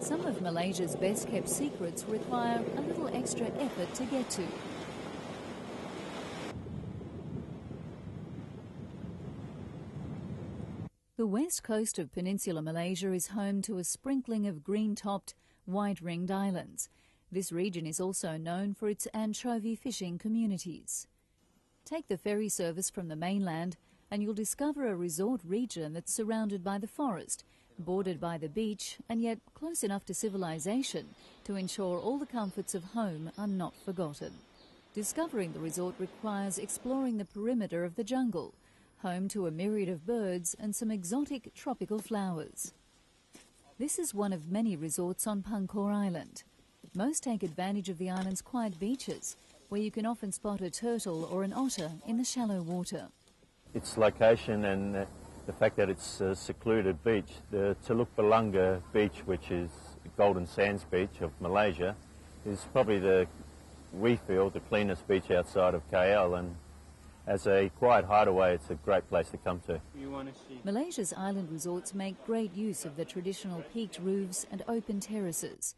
Some of Malaysia's best-kept secrets require a little extra effort to get to. The west coast of Peninsular Malaysia is home to a sprinkling of green-topped, white-ringed islands. This region is also known for its anchovy fishing communities. Take the ferry service from the mainland and you'll discover a resort region that's surrounded by the forest, bordered by the beach and yet close enough to civilization to ensure all the comforts of home are not forgotten. Discovering the resort requires exploring the perimeter of the jungle, home to a myriad of birds and some exotic tropical flowers. This is one of many resorts on Pangkor Island. Most take advantage of the island's quiet beaches, where you can often spot a turtle or an otter in the shallow water. Its location and the fact that it's a secluded beach, the Teluk Belanga beach, which is the Golden Sands beach of Malaysia, is probably we feel, the cleanest beach outside of KL, and as a quiet hideaway, it's a great place to come to. Malaysia's island resorts make great use of the traditional peaked roofs and open terraces,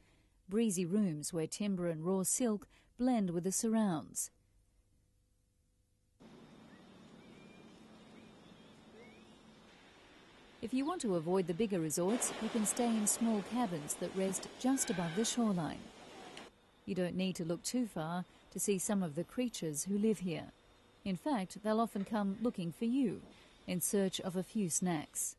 breezy rooms where timber and raw silk blend with the surrounds. If you want to avoid the bigger resorts, you can stay in small cabins that rest just above the shoreline. You don't need to look too far to see some of the creatures who live here. In fact, they'll often come looking for you, in search of a few snacks.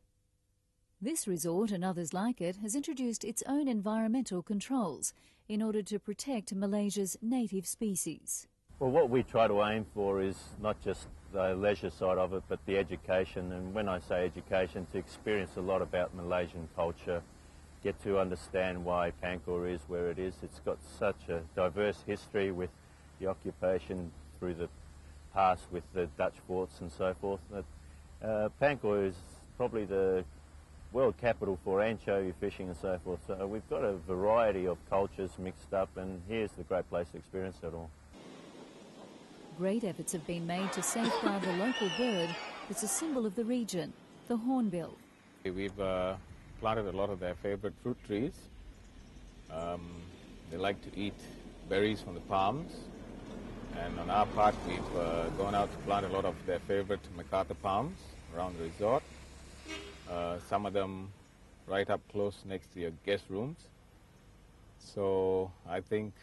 This resort and others like it has introduced its own environmental controls in order to protect Malaysia's native species. Well, what we try to aim for is not just the leisure side of it, but the education. And when I say education, to experience a lot about Malaysian culture, get to understand why Pangkor is where it is. It's got such a diverse history with the occupation through the past with the Dutch forts and so forth. Pangkor is probably the world capital for anchovy fishing and so forth. So we've got a variety of cultures mixed up, and here's the great place to experience it all. Great efforts have been made to safeguard the local bird that's a symbol of the region, the hornbill. We've planted a lot of their favorite fruit trees. They like to eat berries from the palms. And on our part, we've gone out to plant a lot of their favorite MacArthur palms around the resort. Some of them right up close next to your guest rooms. So I think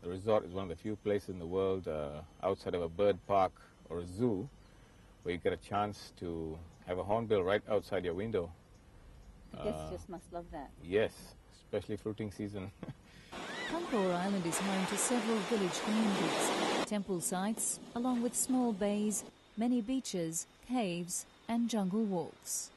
the resort is one of the few places in the world outside of a bird park or a zoo where you get a chance to have a hornbill right outside your window. The guests just must love that. Yes, especially fruiting season. Pangkor Island is home to several village communities, temple sites, along with small bays, many beaches, caves and jungle walks.